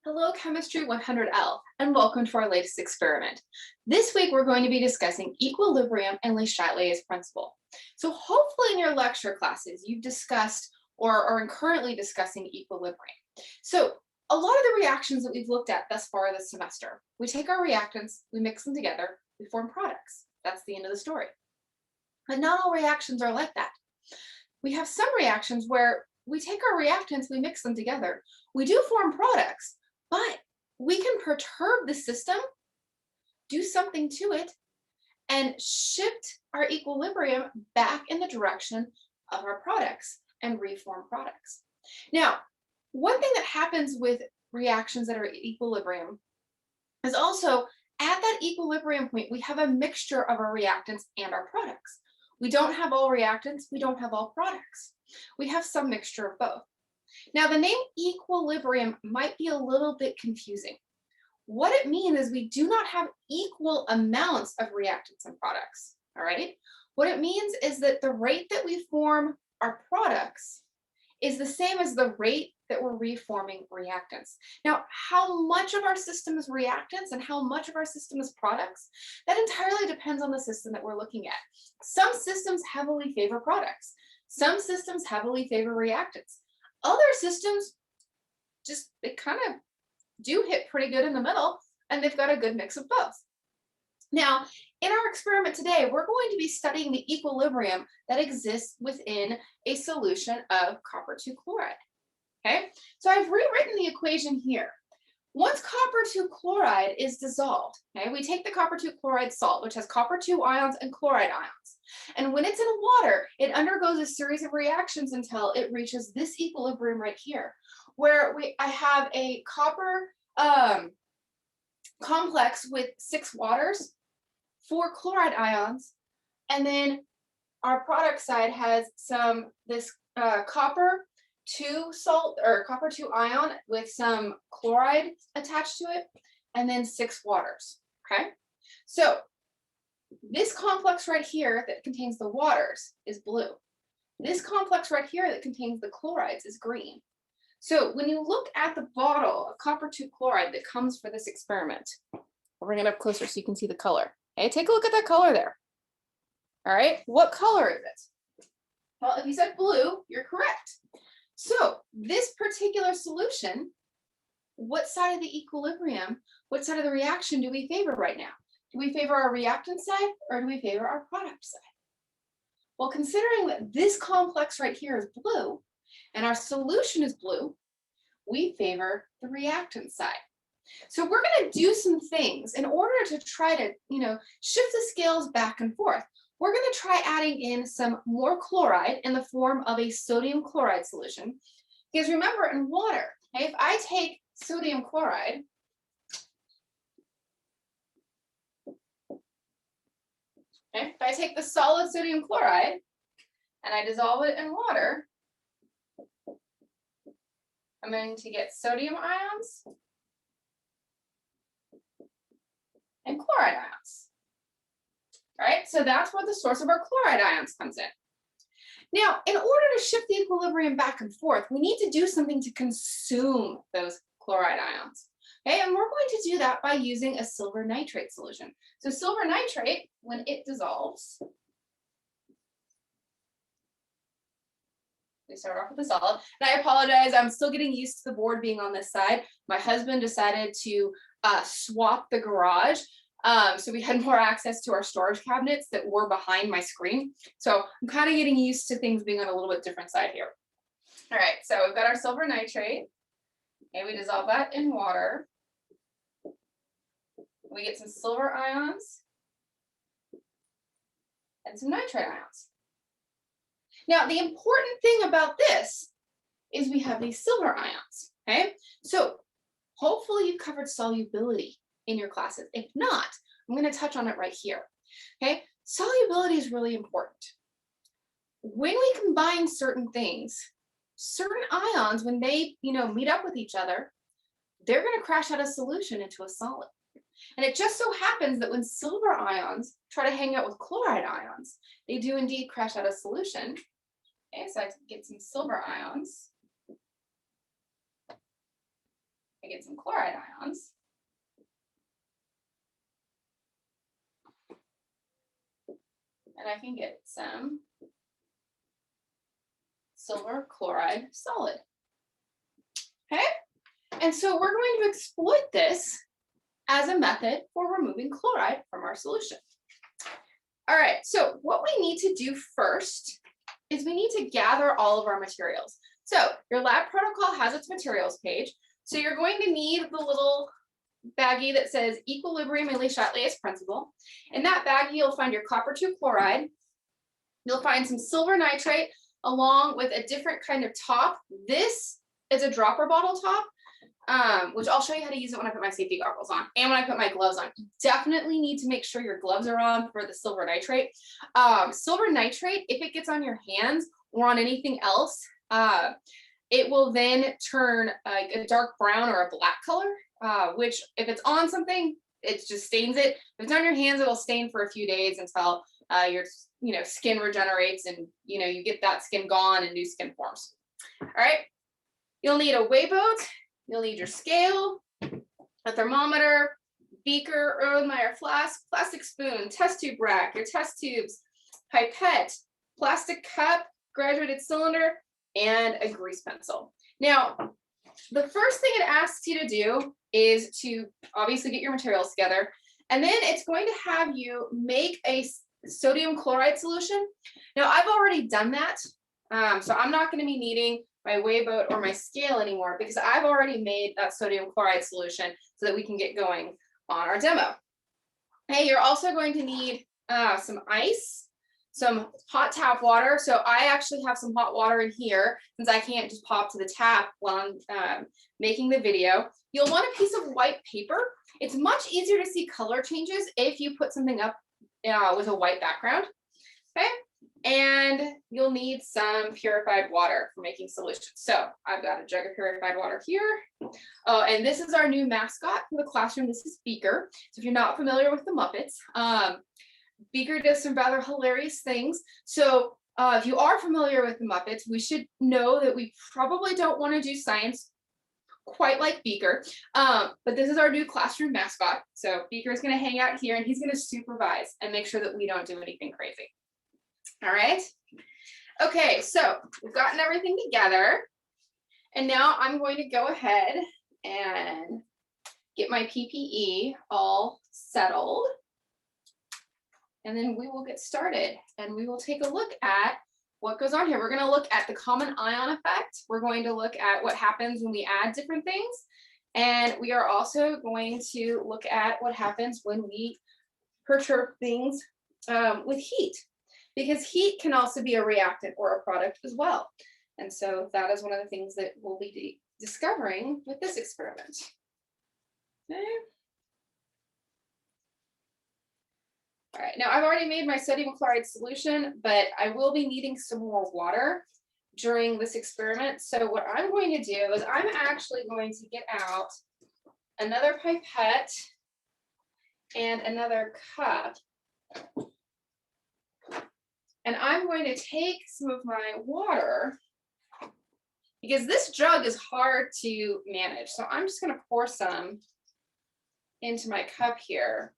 Hello, Chemistry 100L, and welcome to our latest experiment. This week, we're going to be discussing equilibrium and Le Chatelier's principle. So hopefully in your lecture classes, you've discussed or are currently discussing equilibrium. So a lot of the reactions that we've looked at thus far this semester, we take our reactants, we mix them together, we form products. That's the end of the story. But not all reactions are like that. We have some reactions where we take our reactants, we mix them together, we do form products, but we can perturb the system, do something to it, and shift our equilibrium back in the direction of our products and reform products. Now, one thing that happens with reactions that are at equilibrium is also at that equilibrium point, we have a mixture of our reactants and our products. We don't have all reactants, we don't have all products. We have some mixture of both. Now, the name equilibrium might be a little bit confusing. What it means is we do not have equal amounts of reactants and products, all right? What it means is that the rate that we form our products is the same as the rate that we're reforming reactants. Now, how much of our system is reactants and how much of our system is products, that entirely depends on the system that we're looking at. Some systems heavily favor products. Some systems heavily favor reactants. Other systems they kind of do hit pretty good in the middle, and they've got a good mix of both. Now, in our experiment today, we're going to be studying the equilibrium that exists within a solution of copper 2 chloride. Okay, so I've rewritten the equation here. Once copper 2 chloride is dissolved, okay, we take the copper 2 chloride salt, which has copper 2 ions and chloride ions. And when it's in water, it undergoes a series of reactions until it reaches this equilibrium right here, where I have a copper complex with 6 waters, 4 chloride ions, and then our product side has this copper 2 salt or copper 2 ion with some chloride attached to it, and then 6 waters. Okay, so this complex right here that contains the waters is blue. This complex right here that contains the chlorides is green. So when you look at the bottle of copper 2 chloride that comes for this experiment, I'll bring it up closer so you can see the color. Okay, take a look at that color there. All right, what color is it? Well, if you said blue, you're correct. So this particular solution, what side of the equilibrium, what side of the reaction do we favor right now? Do we favor our reactant side or do we favor our product side? Well, considering that this complex right here is blue and our solution is blue, we favor the reactant side. So we're going to do some things in order to try to, shift the scales back and forth. We're going to try adding in some more chloride in the form of a sodium chloride solution. Because remember, in water, okay, if I take sodium chloride, okay, if I take the solid sodium chloride and I dissolve it in water, I'm going to get sodium ions and chloride ions. All right, so that's where the source of our chloride ions comes in. Now, in order to shift the equilibrium back and forth, we need to do something to consume those chloride ions. Okay, and we're going to do that by using a silver nitrate solution. So silver nitrate, when it dissolves, we start off with the solid. And I apologize, I'm still getting used to the board being on this side. My husband decided to swap the garage. So we had more access to our storage cabinets that were behind my screen. So I'm kind of getting used to things being on a little bit different side here. All right, so we've got our silver nitrate. Okay, we dissolve that in water. We get some silver ions and some nitrate ions. Now, the important thing about this is we have these silver ions, okay? So hopefully you've covered solubility in your classes. If not, I'm going to touch on it right here, okay? Solubility is really important. When we combine certain things, certain ions, when they, meet up with each other, they're going to crash out a solution into a solid. And it just so happens that when silver ions try to hang out with chloride ions, they do indeed crash out a solution. Okay, so I get some silver ions I get some chloride ions. And I can get some silver chloride solid. Okay? And so we're going to exploit this as a method for removing chloride from our solution. All right, so what we need to do first is we need to gather all of our materials. So your lab protocol has its materials page. So you're going to need the little baggie that says equilibrium and Le Chatelier's principle. In that baggie, you'll find your copper 2 chloride. You'll find some silver nitrate along with a different kind of top. This is a dropper bottle top, which I'll show you how to use it when I put my safety goggles on and when I put my gloves on. You definitely need to make sure your gloves are on for the silver nitrate. Silver nitrate, if it gets on your hands or on anything else, it will then turn like a dark brown or a black color, which if it's on something, it just stains it. If it's on your hands, it'll stain for a few days until your skin regenerates and you get that skin gone and new skin forms. All right, you'll need a weigh boat, you'll need your scale, a thermometer, beaker, Erlenmeyer flask, plastic spoon, test tube rack, your test tubes, pipette, plastic cup, graduated cylinder, and a grease pencil. Now, the first thing it asks you to do is to obviously get your materials together, and then it's going to have you make a sodium chloride solution. Now, I've already done that, so I'm not going to be needing my weigh boat or my scale anymore because I've already made that sodium chloride solution so that we can get going on our demo. Hey, you're also going to need some ice, some hot tap water. So I actually have some hot water in here since I can't just pop to the tap while I'm making the video. You'll want a piece of white paper. It's much easier to see color changes if you put something up with a white background. Okay, and you'll need some purified water for making solutions. So I've got a jug of purified water here. Oh, and this is our new mascot for the classroom. This is Beaker. So if you're not familiar with the Muppets, Beaker does some rather hilarious things. So if you are familiar with the Muppets, we should know that we probably don't want to do science quite like Beaker, but this is our new classroom mascot. So Beaker is going to hang out here and he's going to supervise and make sure that we don't do anything crazy. All right. Okay, so we've gotten everything together, and now I'm going to go ahead and get my PPE all settled, and then we will get started and we will take a look at what goes on here. We're going to look at the common ion effect. We're going to look at what happens when we add different things. And we are also going to look at what happens when we perturb things with heat, because heat can also be a reactant or a product as well. And so that is one of the things that we'll be discovering with this experiment. Okay. All right, now I've already made my sodium chloride solution, but I will be needing some more water during this experiment. So what I'm going to do is I'm actually going to get out another pipette and another cup. And I'm going to take some of my water because this jug is hard to manage. So I'm just going to pour some into my cup here.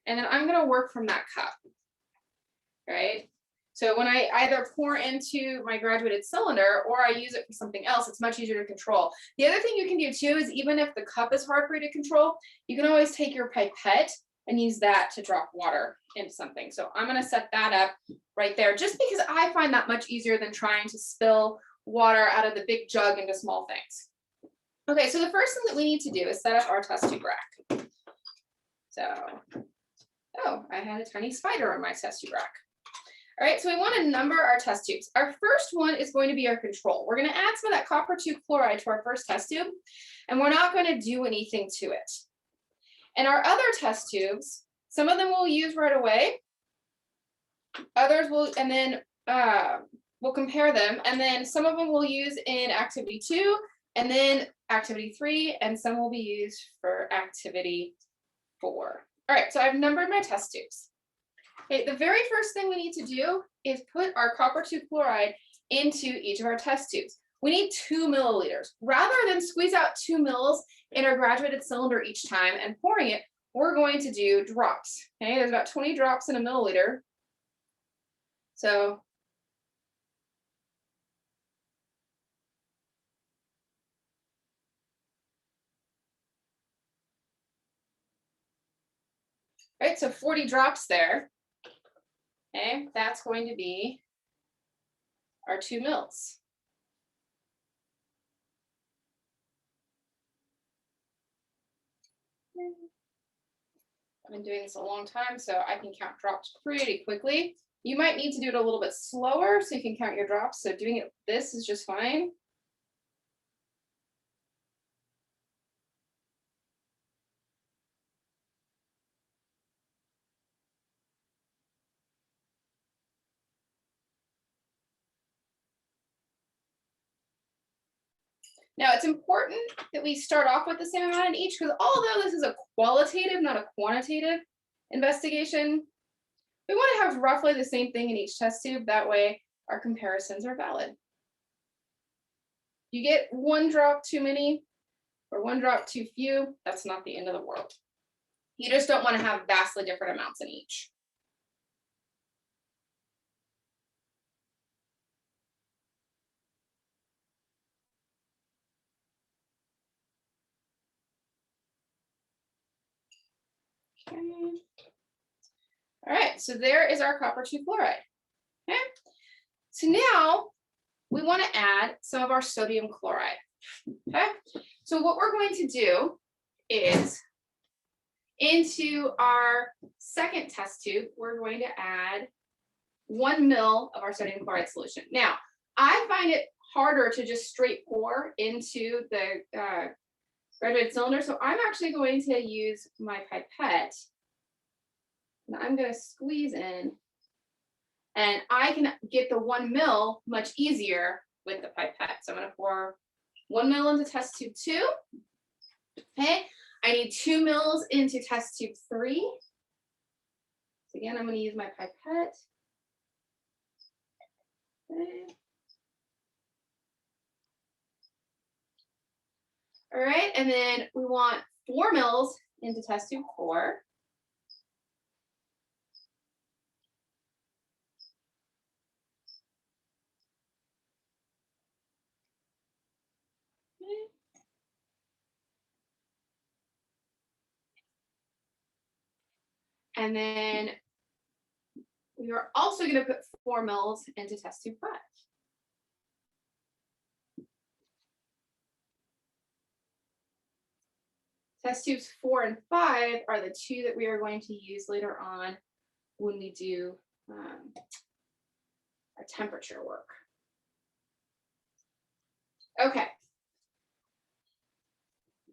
And then I'm going to work from that cup, right? So when I either pour into my graduated cylinder or I use it for something else, it's much easier to control. The other thing you can do too is even if the cup is hard for you to control, you can always take your pipette and use that to drop water into something. So I'm going to set that up right there just because I find that much easier than trying to spill water out of the big jug into small things. Okay, so the first thing that we need to do is set up our test tube rack. So, oh, I had a tiny spider on my test tube rack. All right, so we want to number our test tubes. Our first one is going to be our control. We're going to add some of that copper 2 chloride to our first test tube, and we're not going to do anything to it. And our other test tubes, some of them we'll use right away, others will, and then we'll compare them, and then some of them we'll use in activity 2, and then activity 3, and some will be used for activity 4. All right, so I've numbered my test tubes. Okay, the very first thing we need to do is put our copper 2 chloride into each of our test tubes. we need 2 milliliters. Rather than squeeze out 2 mils in our graduated cylinder each time and pouring it, we're going to do drops. Okay, there's about 20 drops in a milliliter. So right, so 40 drops there. Okay, that's going to be our 2 mils. I've been doing this a long time, so I can count drops pretty quickly. You might need to do it a little bit slower so you can count your drops. So doing it this is just fine. Now it's important that we start off with the same amount in each, because although this is a qualitative, not a quantitative investigation, we want to have roughly the same thing in each test tube. That way our comparisons are valid. You get 1 drop too many or 1 drop too few, that's not the end of the world. You just don't want to have vastly different amounts in each. Okay. All right, so there is our copper 2 chloride. Okay, so now we want to add some of our sodium chloride. Okay, so what we're going to do is into our second test tube, we're going to add 1 ml of our sodium chloride solution. Now, I find it harder to just straight pour into the graduated cylinder, so I'm actually going to use my pipette. And I'm going to squeeze in, and I can get the 1 ml much easier with the pipette. So I'm going to pour 1 ml into test tube 2. Okay, I need 2 mils into test tube 3. So again, I'm going to use my pipette. Okay. All right, and then we want 4 mils into test tube 4. And then we are also going to put 4 mils into test tube 5. Test tubes 4 and 5 are the 2 that we are going to use later on when we do our temperature work. Okay.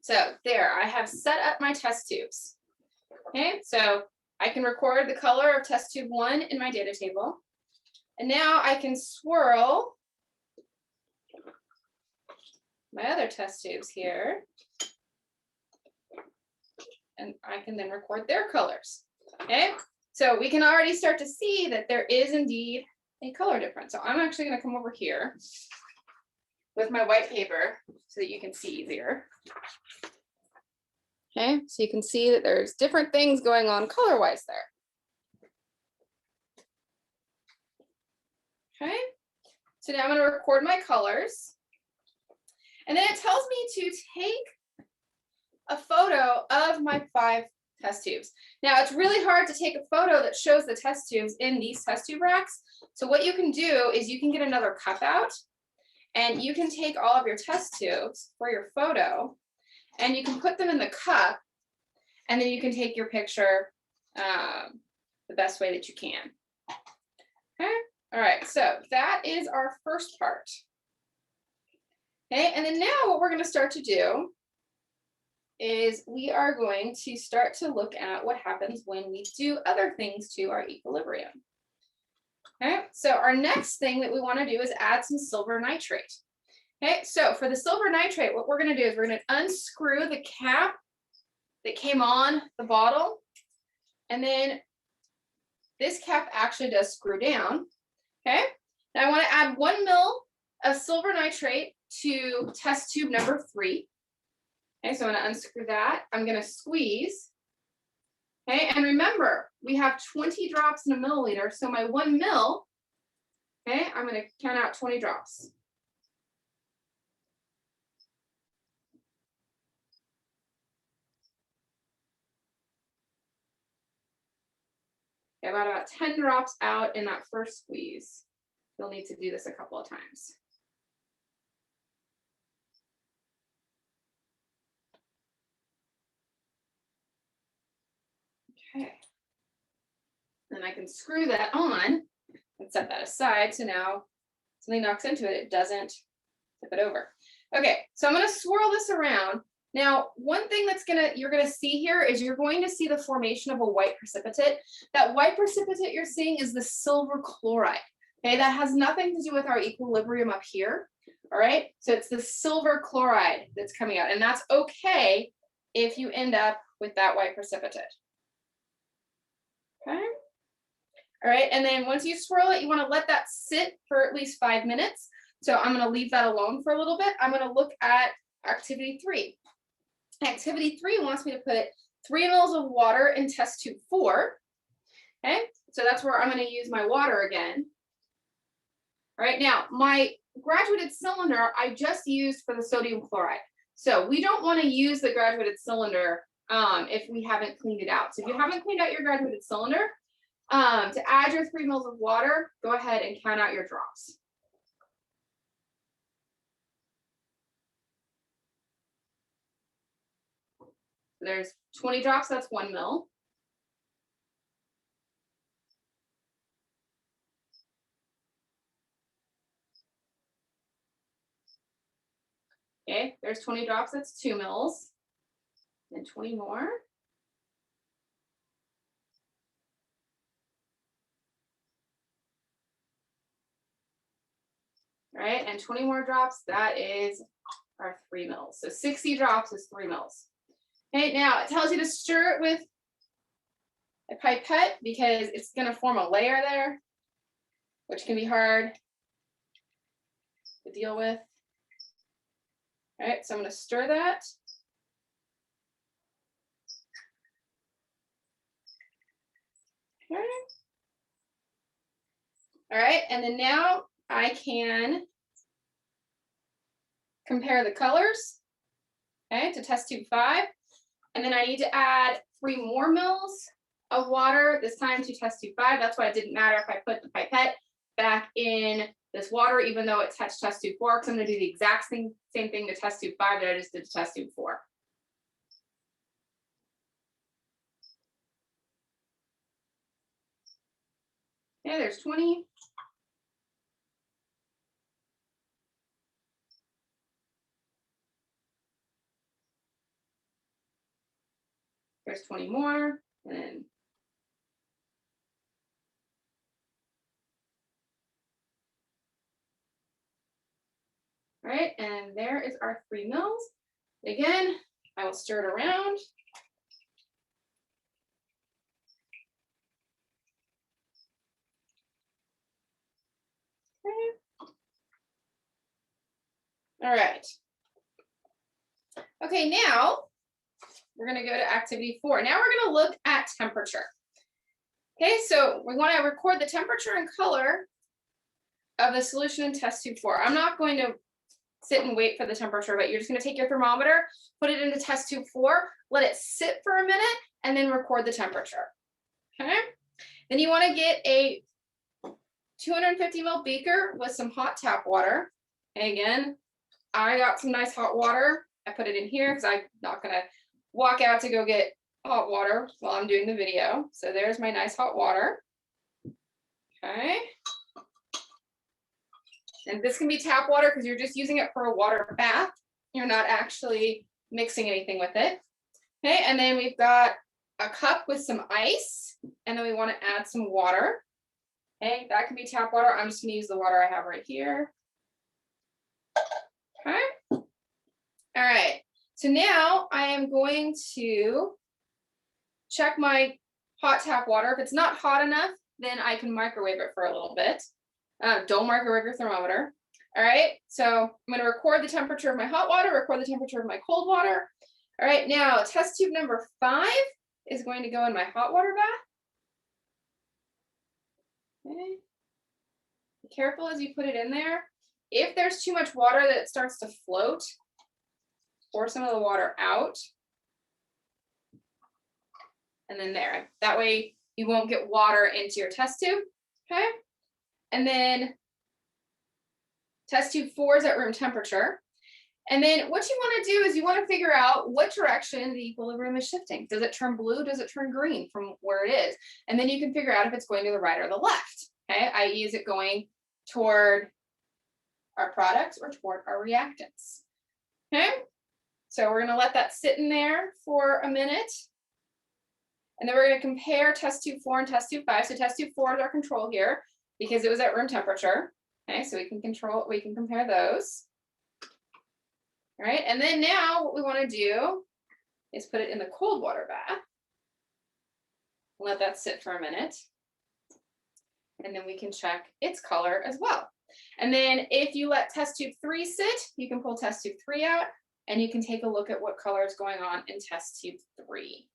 So there, I have set up my test tubes. Okay, so I can record the color of test tube 1 in my data table. And now I can swirl my other test tubes here. And I can then record their colors. Okay, so we can already start to see that there is indeed a color difference. So I'm actually going to come over here with my white paper so that you can see easier. Okay, so you can see that there's different things going on color-wise there. Okay, so now I'm going to record my colors. And then it tells me to take a photo of my 5 test tubes. Now it's really hard to take a photo that shows the test tubes in these test tube racks. So what you can do is you can get another cup out and you can take all of your test tubes for your photo and you can put them in the cup and then you can take your picture the best way that you can. Okay, all right, so that is our first part. Okay, and then now what we're going to start to do is we are going to start to look at what happens when we do other things to our equilibrium. Okay, so our next thing that we want to do is add some silver nitrate. Okay, so for the silver nitrate, what we're going to do is we're going to unscrew the cap that came on the bottle, and then this cap actually does screw down. Okay, now I want to add 1 ml of silver nitrate to test tube number 3. Okay, so I'm going to unscrew that. I'm going to squeeze. Okay, and remember, we have 20 drops in a milliliter, so my 1 mil, okay, I'm going to count out 20 drops. Okay, about 10 drops out in that first squeeze. You'll need to do this a couple of times. Okay. Then I can screw that on and set that aside. So now something knocks into it, it doesn't tip it over. Okay, so I'm going to swirl this around. Now, one thing you're going to see here is you're going to see the formation of a white precipitate. That white precipitate you're seeing is the silver chloride. Okay, that has nothing to do with our equilibrium up here. All right, so it's the silver chloride that's coming out, and that's okay if you end up with that white precipitate. Okay. All right, and then once you swirl it, you want to let that sit for at least 5 minutes. So I'm going to leave that alone for a little bit. I'm going to look at activity 3. Activity 3 wants me to put 3 mils of water in test tube 4. Okay, so that's where I'm going to use my water again. All right, now my graduated cylinder I just used for the sodium chloride. So we don't want to use the graduated cylinder if we haven't cleaned it out. So if you haven't cleaned out your graduated cylinder, to add your 3 mils of water, go ahead and count out your drops. There's 20 drops, that's 1 mil. Okay, there's 20 drops, that's 2 mils. And 20 more. All right, and 20 more drops, that is our 3 mils. So 60 drops is 3 mils. Okay, now it tells you to stir it with a pipette because it's going to form a layer there, which can be hard to deal with. All right, so I'm going to stir that. Okay. All right, and then now I can compare the colors, okay, to test tube 5. And then I need to add 3 more mils of water, this time to test tube 5. That's why it didn't matter if I put the pipette back in this water, even though it touched test tube 4, because I'm going to do the exact same thing to test tube 5 that I just did to test tube 4. Okay, there's 20. There's 20 more, and then all right, and there is our 3 mils. Again, I will stir it around. Okay. All right. Okay, now we're going to go to activity 4. Now we're going to look at temperature. Okay, so we want to record the temperature and color of the solution in test tube 4. I'm not going to sit and wait for the temperature, but you're just going to take your thermometer, put it into test tube 4, let it sit for a minute, and then record the temperature. Okay, then you want to get a 250 ml beaker with some hot tap water. And again, I got some nice hot water. I put it in here because I'm not going to walk out to go get hot water while I'm doing the video. So there's my nice hot water. Okay. And this can be tap water because you're just using it for a water bath. You're not actually mixing anything with it. Okay, and then we've got a cup with some ice, and then we want to add some water. Okay, that can be tap water. I'm just going to use the water I have right here. Okay. All right. So now I am going to check my hot tap water. If it's not hot enough, then I can microwave it for a little bit. Don't microwave your thermometer. All right, so I'm going to record the temperature of my hot water, record the temperature of my cold water. All right, now test tube number 5 is going to go in my hot water bath. Okay. Be careful as you put it in there. If there's too much water that starts to float, pour some of the water out. And then there, that way you won't get water into your test tube, okay? And then test tube 4 is at room temperature. And then what you want to do is you want to figure out what direction the equilibrium is shifting. Does it turn blue? Does it turn green from where it is? And then you can figure out if it's going to the right or the left, okay? i.e. is it going toward our products or toward our reactants, okay? So we're going to let that sit in there for a minute. And then we're going to compare test tube 4 and test tube 5. So test tube 4 is our control here because it was at room temperature. Okay, so we can compare those. All right, and then now what we want to do is put it in the cold water bath. Let that sit for a minute. And then we can check its color as well. And then if you let test tube 3 sit, you can pull test tube 3 out and you can take a look at what color is going on in test tube 3.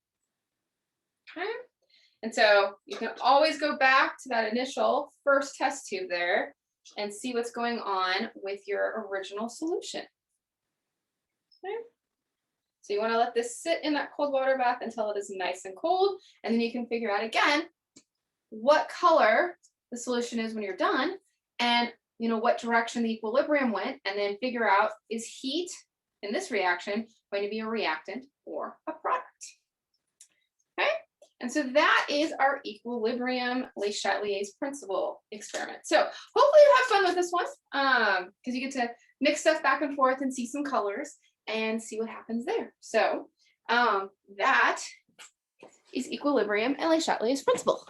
Okay, and so you can always go back to that initial first test tube there and see what's going on with your original solution. Okay, so you want to let this sit in that cold water bath until it is nice and cold, and then you can figure out again what color the solution is when you're done, and what direction the equilibrium went, and then figure out, is heat in this reaction going to be a reactant or a product? Okay. And so that is our equilibrium Le Chatelier's principle experiment. So hopefully you have fun with this one because you get to mix stuff back and forth and see some colors and see what happens there. So that is equilibrium and Le Chatelier's principle.